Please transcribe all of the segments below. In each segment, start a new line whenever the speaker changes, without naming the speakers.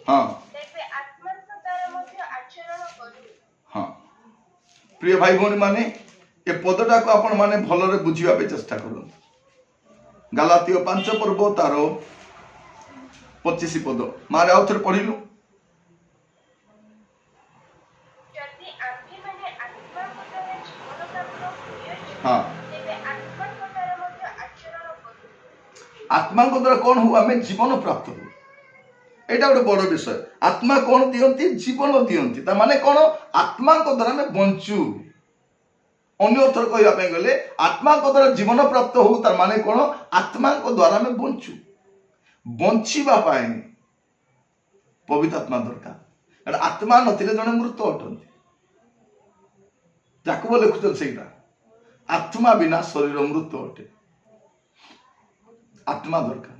हाँ हाँ प्रिय भाई भौणी माने ए पदटा को आपण माने भलरे बुझिबा पे चेष्टा करूँ। गलातियो 5 पर्व तार 25 पद मारे आउ थे पढ़िलु। हाँ आत्मा को द्वारा कौन हुआ आम जीवन प्राप्त हो एटा गोटे बड़ विषय। आत्मा कौन दियंती जीवन दियंती ता माने कौन आत्मा को द्वारा आम बंचु। अन्य अर्थ कहवाई गले आत्मा को द्वारा जीवन प्राप्त हो तार माने कौन आत्मा को द्वारा आम बंचु। बंचिबा पाए पवित्र आत्मा दरकार। आत्मा नथिले जने मृत अटंती। जाकब लिखुचन सेटा आत्मा बिना शरीर मृत अटे। आत्मा दरकार।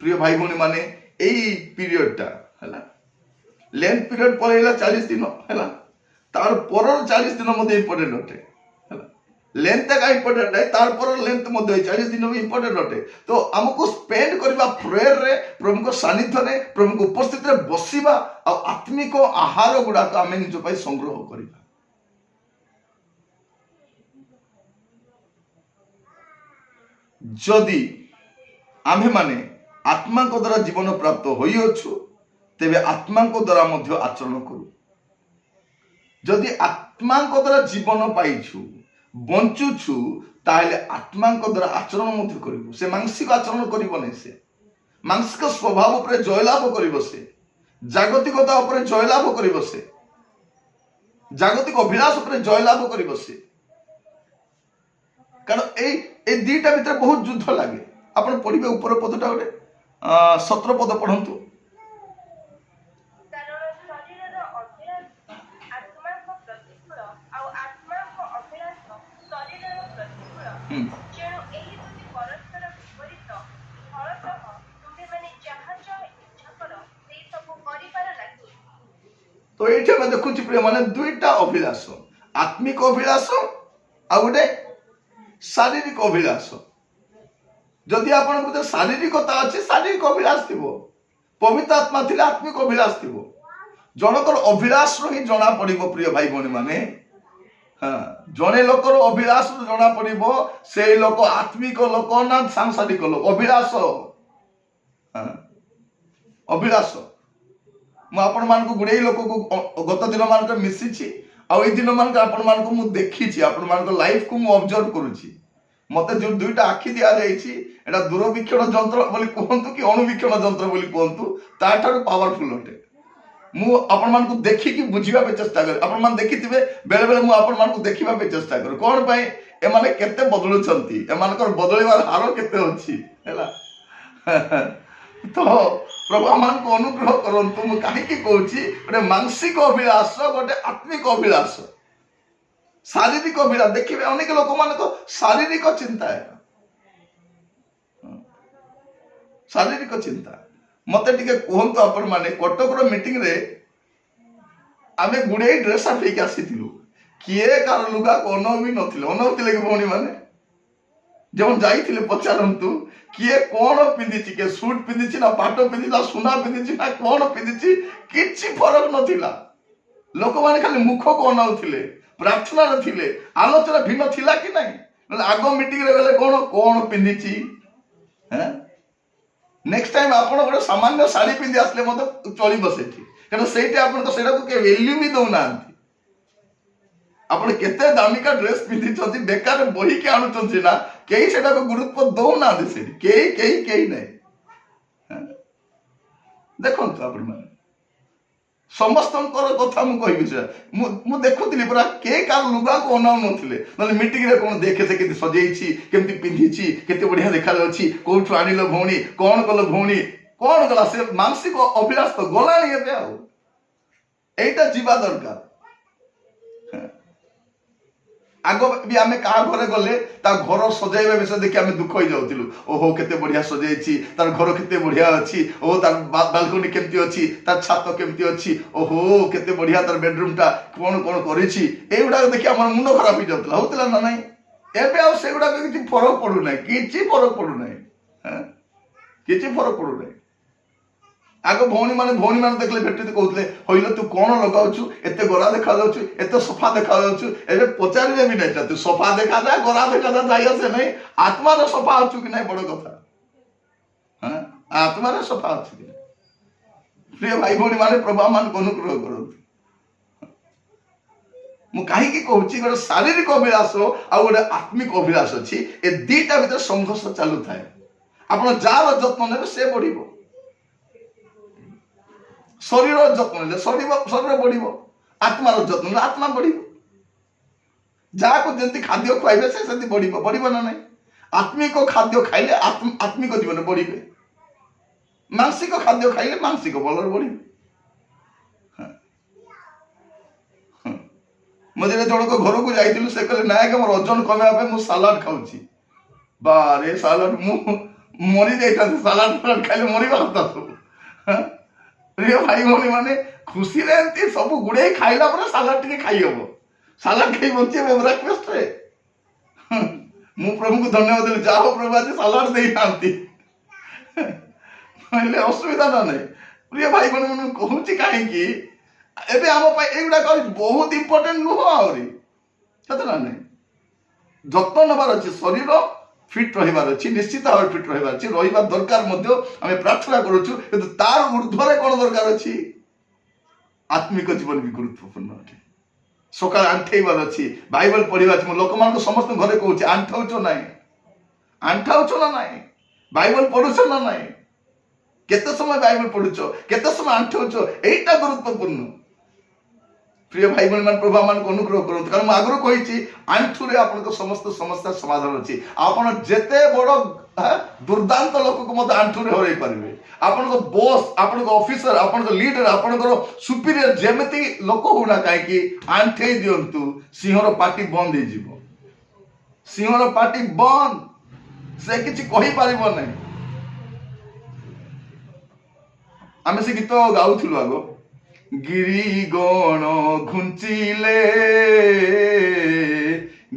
प्रिय भाई भौणी माने एई पीरियड टा हला लेंथ पीरियड पळेला 40 दिन हला तार परर 40 दिन मध्ये इंपोर्टेंट अटे हला लेंथ का इंपोर्टेंट है तार परर लेंथ मध्ये 40 दिन भी इंपोर्टेंट अटे। तो हमको स्पेंड करबा प्रेयर रे प्रभु को सानिध्य रे प्रभु को उपस्थित रे बसिबा आ आत्मिक आहार गुडा को आमे निज पई संग्रह करबा। जदि आमे माने आत्मा को द्वारा जीवन प्राप्त होई अछु तेबे आत्मा को द्वारा मध्य आचरण करू। जदि आत्मा को द्वारा जीवन पाइछु बंचुछु ताहले आत्मा को द्वारा आचरण मध्य करिवो। से मानसिक आचरण करिवो नै। से मानसिक स्वभाव उपरे जयलाभ करिवो। से जागतिकता उपरे जयलाभ करिवो। से जागतिक अभिलाष उपरे जयलाभ करिवो। से कारण ए दीटा भीतर बहुत युद्ध लागे। आपण पढ़िबे ऊपर पदटा गोटे 17 पद पढ़ंतु। तो ये मैं देखुँ प्रिय माने दुईटा अभिलाष आत्मिक अभिलाष आ गोटे शारीरिक अभिलाष। जदि आपण को शारीरिकता अच्छे शारीरिक अभिलाष थी पवित्र आत्मा थी आत्मिक अभिलाष थी जनकर अभिलाष ही जना पड़ प्रिय भाई भौणी माने। हाँ जड़े लोकर अभिलाष जना पड़ से लोक आत्मिक लोक ना सांसारिक लोक अभिलाष। हाँ अभिलाष मुझे गुड़े लोक को गत दिन मान मिसी आई दिन मान देखी आपण लाइफ को ऑब्जर्व करुच्ची। मत जो दुईटा आखि दि जाइए दूरवीक्षण जंत्र बोली कहतु कि अणुवीक्षण जंत्र बोली कहतु ताठार पावरफुल अटे। मुझे देखिकी बुझा चेष्टा कर आपण देखी बेले बेले मुझे देखा चेष्टा कर कौन पाई एमाने केते बदलुछंती एमानकर बदलिवार हार केते अछि हैला। तो प्रभु आमान को अनुग्रह करंतु मु काहे की कहूची गोटे मानसिक अभिलाष गोटे आत्मिक अभिलाष शारीरिक अभिलाष। देखिए अनेक लोक मान को शारीरिक चिंता है शारीरिक चिंता। मत टे कहतु आपण मैंने कटक मीटिंग रे आमे गुड़े ड्रेस अप होकर आसीलु किए कार लुगा को अनौ भी नौले कि भौणी मैंने जब जाइए पचारतु किए कौन पिंधि किए सूट पिंधि ना पाट पिंधि ना सुना पिंधि ना कौन पिंधि किसी फरक नाला। लोक मैंने खाली मुख को अनाउले प्रार्थना थे आलोचना भिन्न थिला कि नहीं आग मीटिंग रे गले कौन कौन पिंधि नेक्स्ट टाइम आप गोटे सामान्य शाढ़ी पिंधि आसले मत चलो से वैल्यू भी दौना आप केते दामिका ड्रेस पिंधि बेकार बही के आणुचंती ना कई से गुरुत्व दौना कई नहीं। देखो आप समस्त कथा मुझे देखुली पूरा के कार लुगा को अनाऊ ना मीटिंग रे कौन देखे से सजेई केमती पिंधि केते बढ़िया देखा कौटू आनिल भौणी कौन कल भौणी कौन गला से मानसिक अभिलाष तो गला एटा जीवा दरकार। आग भी आम क्या घरे गले घर सजाइबा विषय देखिए आम दुख हो जाऊँ ओहो केते बढ़िया सजाई तार घर केते बढ़िया अच्छी ओहो तार बालकनी केमती अच्छी तार छात केमती अच्छी ओहो केते बढ़िया तार बेडरूम टा कौन कौन करुड़ा देखिए आम मुंड खराब हो जाता होता ना नाई एवं आगुड़ा किसी फरक पड़ूना कि फरक पड़ूना कि फरक पड़ूना। आग भौणी मैंने देखले भेटी कहते हईलो तू कौन लगाऊ एत गोरा देखा एत सफा देखा ए पचारे भी नहीं तू सफा देखा जा गोरा देखा जा जाई आसे नहीं आत्मार सफा अच्छु कि नहीं बड़ कथा हाँ आत्मार सफा अच्छु कि प्रिय भाई भौणी मैंने प्रभु मान अनुग्रह करूँ मुझे कहूँ गोटे शारीरिक अभिलाष आ गए आत्मिक अभिलाष अच्छी ए दीटा भर संघर्ष चालू थाए आप जार जत्न ने से बढ़ शरीर जत्न ने शरीर बढ़ आत्मार जत्न ने आत्मा बढ़ जहाँ को जमी खाद्य खुआबे से बढ़ ना ना आत्मिक खाद्य खाइले आत्मिक जीवन बढ़े मानसिक खाद्य खाइले मानसिक बल बढ़ मझे जन को घर को जाइलु से कहले नायक मोर ओजन कमेवा पे मु सलाड खाउची बारे सलाड मु मरी जाइता सलाड फलाड खाइले मरी बाता सब प्रिय भाई भौणी माने खुशी रे एंती सब गुडे खाइला पर सलाड टिके खाइ हबो सलाड खाइ बंचे ब्रेकफास्ट रे मु प्रभु को धन्यवाद देले जाओ प्रभु आज सलाड देई नांती पहले असुविधा ना नहीं प्रिय भाई भौणी माने कहूची काहे की एबे आम एगुड़ा बहुत इंपोर्टेंट नुह आहरी ना नहीं जत्न नबार अच्छे शरीर फिट रही निश्चित भाव फिट रही दरकार आम प्रार्थना करुचु तार ऊर्ध्वर कौन दरकार अच्छी आत्मिक जीवन भी गुरुत्वपूर्ण अटे सकाल आंठेबार अच्छी बाइबल पढ़ा लोक मान समस्त घरे कहूँ आंठाऊच ना आंठाऊच ना ना बाइबल पढ़ुच ना ना केते समय बाइबल पढ़ुच केते समय आंठाऊच एटा गुरुत्वपूर्ण प्रिय भाई भाई मान प्रभु मान अनुग्रह करूँ कारण आगु कही आंठू रे आपन समस्त समस्या समाधान अच्छी आपन जेते बड़ दुर्दांत लोक को मत आंठू रे हरई पारे आपन बॉस आपन ऑफिसर आपन लीडर आपन सुपीरियर जेमती लोक होना कहीं आंठे दिंतु सिंहर पार्टी बंद हो सिंहर पार्टी बंद से किसी कही पार नहीं आम से गीत गाउलु आग गिरिगण घुंचिले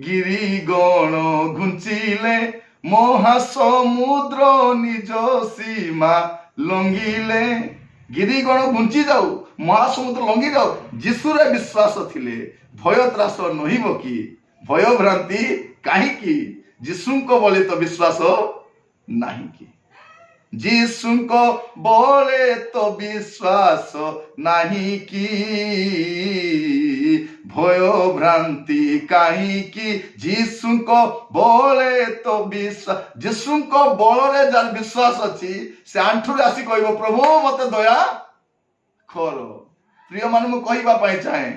गिरिगण घुंचिले महासमुद्र निज सीमा लंघिले गिरिगण घुंची जाऊ महासमुद्र लंघी जाऊ जीशुरे विश्वास थिले भय त्रास नहिब कि भय भ्रांति कहीं जीशुंको बोले तो विश्वास नहीं कि जीशुंको बोले तो विश्वास नहीं कि भय भ्रांति कहीं कि जीशुंको बोले तो विश्वास जीशुंको बोलरे जार विश्वास अच्छी से आंठुरे आसी कहबो प्रभु मते दया कर प्रिय मान मु कहबा पई चाहे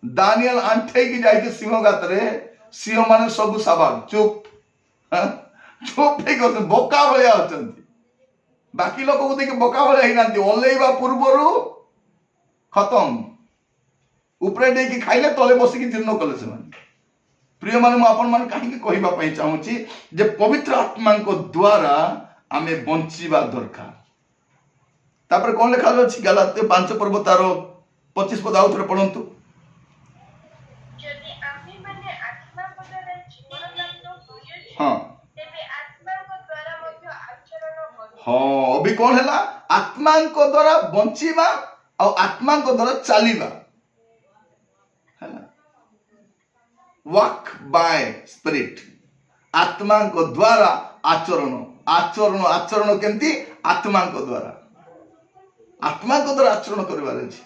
दानियल आंठे की जाई सिंह गातरे सिंह माने सब साबान चुप चुप ठीक बोका भलिया अछंती बाकी लोक को देखिए बोका भाई ही ना ओल्लैवा पूर्वर खत्म उपरे देकी खाइले तले बसिकी जीर्ण कले से प्रिय मान आपण मान कहीं कहवाई चाहूँगी जे पवित्र आत्मा द्वारा आम बंचीबा दरकार तापर कौन लिखा अच्छी गलात्य 5 पर्व तार 25 पद आउ थे पढ़ंतु हाँ हाँ अभी कौन है आत्मा द्वारा बंचीबा और आत्मा द्वारा चलीबा वॉक बाय स्पिरिट आत्मा द्वारा आचरण आचरण आचरण केमती आत्मा द्वारा आचरण करिवार अछि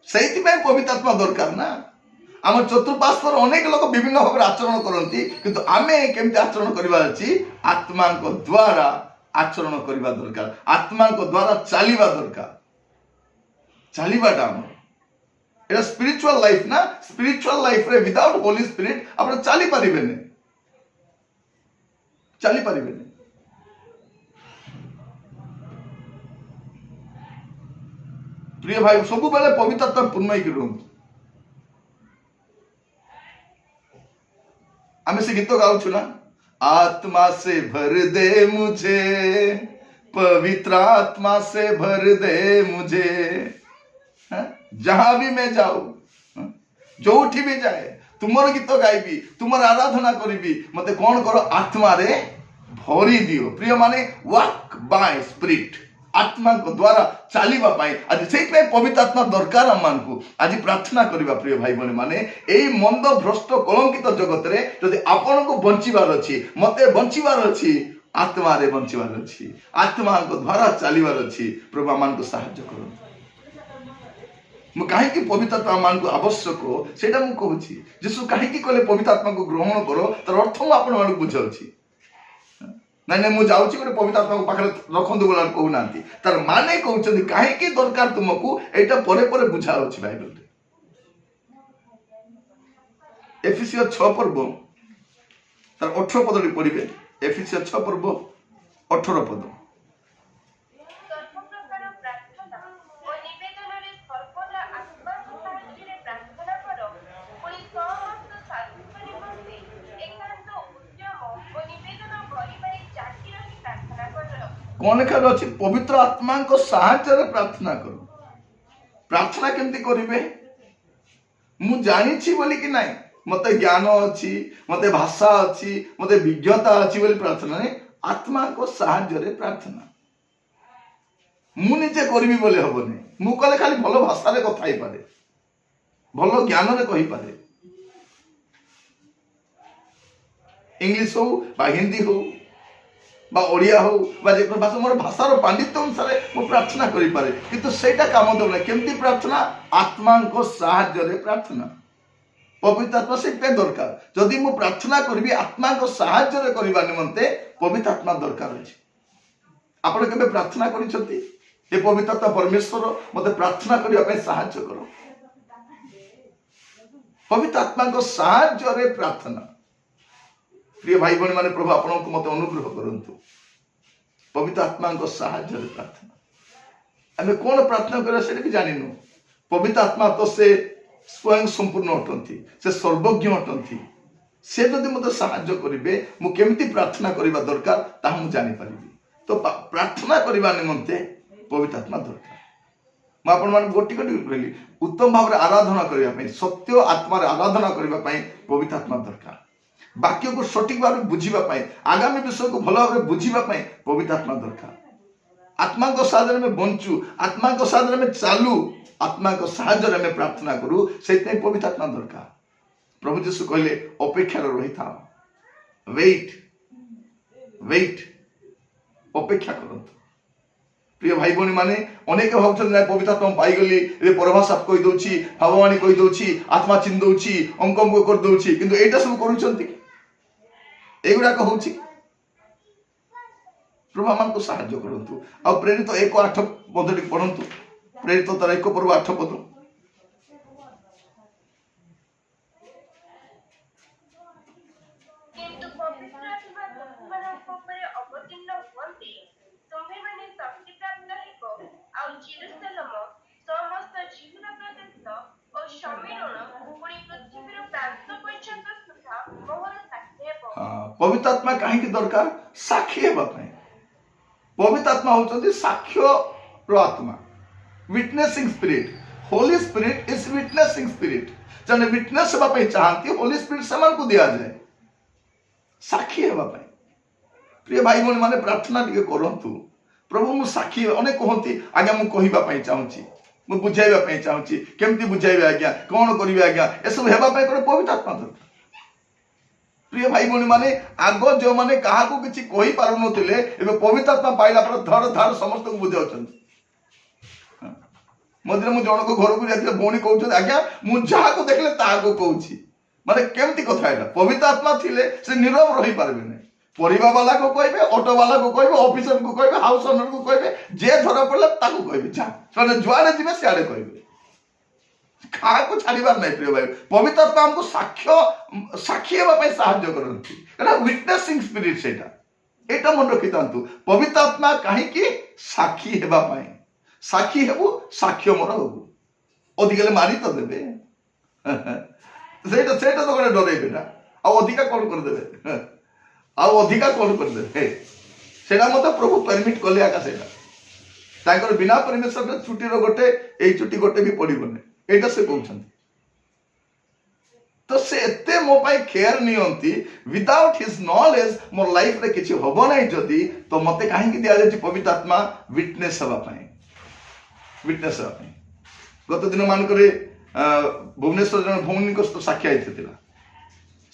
सेति पवित्र आत्मा दरकार ना आम चतुर्पार्श्वर अनेक लोग विभिन्न भाव आचरण करती किंतु आमे केमती आचरण करिवार अछि आत्मा द्वारा आचरण करने दरकार आत्मा द्वारा चलवा दरकार चलवाटा एटा स्पिरिचुअल लाइफ ना स्पिरिचुअल लाइफ रे विदाउट होली स्पिरिट आप चली पारे प्रिय भाई सब बेले पवित्रता पूर्ण रुहतु आम से गीत गाउछु ना आत्मा से भर दे मुझे पवित्र आत्मा से भर दे मुझे जहां भी मैं जाऊं जोठी भी जाए तुमर गीत गाइबी तुमर आराधना करी मते कौन करो आत्मा रे भरी दियो प्रिय माने वॉक बाय स्पिरिट आत्मा को द्वारा चलवा आज से पवित्र आत्मा दरकार आम आज प्रार्थना करवा प्रिय भाई भाई माने यही मंद भ्रष्ट कलंकित जगत रे जदि आपण को बंचीबार अच्छी मते बंचीबार अच्छी आत्मा रे बंचीबार अच्छी आत्मा को द्वारा चलवार अच्छी प्रभु मान को साहाय्य करूँ कहीं पवित्र आत्मा मान को आवश्यक से कहूँ जीशु कहीं कहले पवित्र आत्मा को ग्रहण करो तार अर्थ मुझे आपण बुझाऊँ ना ना मुझे जाऊँगी गोटे पवित्र आत्मा को पाखे रखु बोला कहूना तार माने कहते कहीं दरकार तुमको यहाँ पर बुझा अच्छी बाइबल एफिसियर 6 पर्व तार 18 पद पढ़े एफिसियर 6 पर्व 18 पद कौन लिखा अच्छी पवित्र आत्मा को साहाय्य प्रार्थना करो प्रार्थना केमती करेंगे मु जानी बोली कि नहीं मत ज्ञान अच्छी मत भाषा अच्छी मत विज्ञता अच्छी बोली प्रार्थना नहीं आत्मा को साहाय्य प्रार्थना मु निजे करी बोले हेनी मु कले खाली भल भाषा कथा ही पारे भल ज्ञान रे कही पारे इंग्लिश हो बा हिंदी हो बा ओडिया हो भाषा मोर भाषार पांडित्य अनुसार मु प्रार्थना करि पारे किंतु सेटा काम देबला केमती प्रार्थना आत्मा को साहाय्य प्रार्थना पवित्र आत्मा से दरकार जदि मु प्रार्थना करी आत्मा को साहाय्य करबा निमंते पवित्र आत्मा दरकार अछि आपण केबे प्रार्थना करिसथि हे पवित्र आत्मा परमेश्वर मते प्रार्थना करिया पे साहाय्य करो पवित्र आत्मा को साहाय्य प्रार्थना प्रिय भाई भाई माने प्रभु आपण को मत अनुग्रह करंतु पवित्र आत्मा को साहाय्य प्रार्थना आम कौन प्रार्थना करा से भी जानिनु पवित्र आत्मा तो से स्वयं संपूर्ण अटंती से सर्वज्ञ अटंती से जदि मत साहाय्य करेंगे मुझे प्रार्थना करने दरकार ताहा मु जानी पारिबी तो प्रार्थना करने निमंते पवित्र आत्मा दरकार मैं आपण मान गोटी गोटी कहली उत्तम भाव आराधना करने सत्य आत्मार आराधना करने पवित्र आत्मा दरकार वाक्य को सठिक भाव बुझापी आगामी विषय को भल भाव बुझापी पवित्र आत्मा दरकार आत्मा को साहाय्य में बंचू आत्मा को साहाय्य में चालू आत्मा को साहाय्य में प्रार्थना करूँ से पवित्र आत्मा दरकार प्रभु जीशु कहले अपेक्षा रही था वेट वेट अपेक्षा करंतु प्रिय भाई भौणी माने अनेक भावुछन पवित्र आत्मा पाईगली ए परभाषा कहि दउछि भगवानी कहि दउछि आत्मा चिन दउछि अंकम को कर दउछि किंतु एटा सब करूछंती एगुडा कहउछि प्रभु मान को साहाय्य करंतु आ प्रेरित 1:8 पदटी पढंतु प्रेरित तर 1:8 पद पवित्र आत्मा कहीं दरकार साक्षी हेबा पवित्र आत्मा होचंदी साक्ष्य रो आत्मा witnessing spirit Holi spirit is witnessing spirit जने विटनेस हेबा पई चाहंती होली स्पिरिट समान को दिया जाए साक्षी हेबा पई प्रिय भाई भौणी माने प्रार्थना टिके करंतु प्रभु मु साक्षी अनेक कहंती आज्ञा मु कहिबा पई चाहूची मु बुझाइबा पई चाहूची केमती बुझाइबे आज्ञा कोन करिवे आज्ञा एसब हेबा पई करे पवित्र आत्मा दरकार प्रिय भाई भौणी माने आग जो माने कहा को किछि कहि पारु नथिले एबे पवित्र आत्मा पाइला पर धड़ धड़ समस्त को बुझाउछन मदिर मु जण को घर को जाते भौणी कहउछ आज्ञा मु जहा को देखले ता को कहउछि माने केमती कथा एटा पवित्र आत्मा थिले से नीरव रही पारबे नै परिवार वाला को कहबे ऑटो वाला को कहबे ऑफिसर को कहबे हाउस ओनर को कहबे जे धरा पड़ला ताको कहबे जा माने जुआरे जिवे सियारे कहबे खा को छाड़ीबार नहीं प्रिय भाई पवित्र आत्मा हमको साक्षी हेबा पई साहाय्य करंती एटा विटनेसिंग स्पिरिट सेटा एटा मन रखि तांतु पवित्र आत्मा काहे कि साक्षी हेबा पई साक्षी हेबु साक्ष्य मोर होबु अधिकले मारी तो देबे सेटा सेटा तो करे डरे बेटा आ अधिका कोन कर देबे आ अधिका कोन कर देबे सेटा मते प्रभु परमिट कले आका सेटा ताकर बिना परमेश्वर रे छुट्टी रो गोटे एई छुट्टी गोटे भी पड़िबो नै एटा से कहउछन तो से एते मो पाई केयर नियंती विदाउट हिज नॉलेज मोर लाइफ रे किछि होबो नै जदी तो मते काहे कि दिया जाय पवित्र आत्मा विटनेस हवा पाई विटनेस हवा पाई गत दिन मान करे भुवनेश्वर जन भौनी को साक्षी आइथिला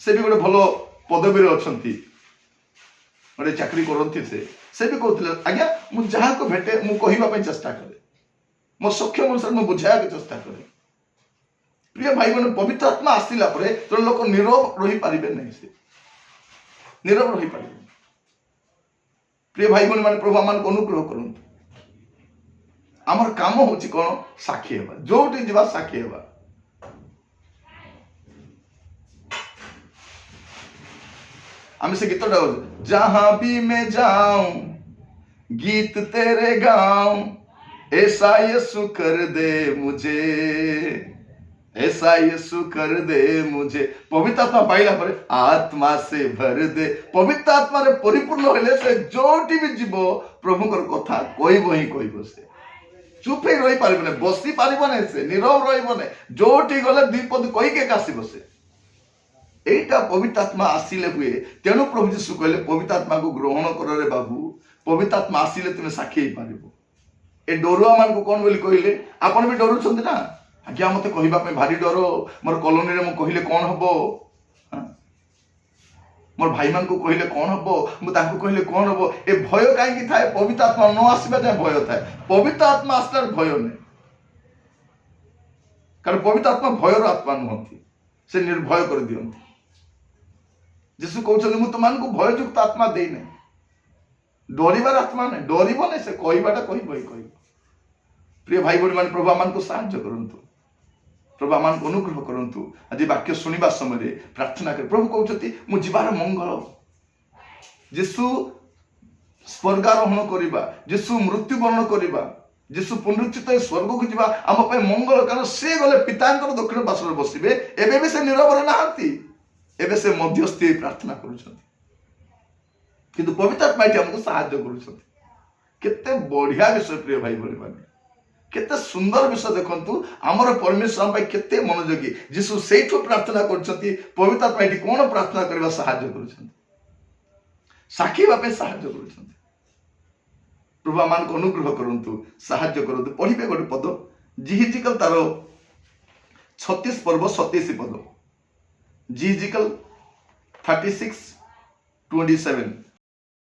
से भी गोटे भलो पदवी रे अछंती गोटे चाकरी करंती से भी कहते आज्ञा मु जहाँ को भेटे मु कहवा चेष्टा करे मो सक्षम अनुसार मु बुझाया चेष्टा करे प्रिय भाई बहन पवित्र आत्मा आसला तो लोक नीरव रही पारे नहीं से नीरव रही पारे प्रिय भाई बहन मान प्रभु आम अनुग्रह करूँ आमर काम हूँ कौन साक्षी हेबा जोटी जीवा साक्षी हेबा आम से गीत जहां भी मैं जाऊं गीत तेरे गाऊं ऐसा यीशु कर दे मुझे ऐसा यीशु कर दे मुझे पवित्र आत्मा पाइला पर आत्मा से भर दे पवित्र आत्मा रे परिपूर्ण होले से जोटी भी जीव प्रभु कर कथा कहबो ही कहबो से चुप ही रही पारिबने बसी पारिबने से नीरव रहिबने जोटी गले द्विपद कहि के कासिबो से एटा पवित्र आत्मा आसिले हुए तेणु प्रभु यीशु कहले पवित्र आत्मा को ग्रहण कर रे बाबू पवित्र आत्मा आसिले तुम साक्षी ही पारिबो ए डरुआ मान को कौन बोली कहले आपण भी डरु छथि ना आज्ञा मते कहबा पे भारी डर मोर कॉलोनी रे मु कहले कौन हबो मोर भाई मान को कहले कौन हबो मु तांको कहले कौन हबो ए भय काहे कि थाए पवित्र आत्मा न आसीबा जाय भय थाए पवित्र आत्मा आसला भय नै कारण पवित्र आत्मा भयर आत्मा नहंती से निर्भय कर दियंती यीशु कहउछन मु तुमान को भययुक्त आत्मा देई नै डरिबार आत्मा नै डरिबो नै से कहबाटा कहबो ही कहबो प्रिय भाई बहन मान प्रभु मान को साहाय्य करंतु प्रभु आमान को अनुग्रह करंतु आज वाक्य सुनिबा समय प्रार्थना कर प्रभु कहउछति मु जीवार मंगल यीशु स्वर्गारोहण करिबा यीशु मृत्युवरण करिबा यीशु पुनरुत्थित स्वर्ग को जीवा आम पे मंगल कारण से गले पितांकर दक्षिण पार्श्व बसिबे एबे भी से नीरव रहनांती एबे से मध्यस्थी प्रार्थना करूछंती किंतु पवित्र आत्मा हमको साहाय्य करूछंती केते बढ़िया विषय प्रिय भाई बहन माने केते सुंदर विषय देखंतु हमर परमेश्वर भाई केते मनोयोगी यीशु सेठो प्रार्थना करछंती पवित्र आत्मा एठी कोन प्रार्थना करबा साहाय्य करूछंती साखी बापे साहाय्य करूछंती प्रभु मान को अनुग्रह करंतु साहाय्य करंतु पढ़िबे गोटे पद जिहिजिकल तार 36 पर्व 27 पद जिहिजिकल 36:27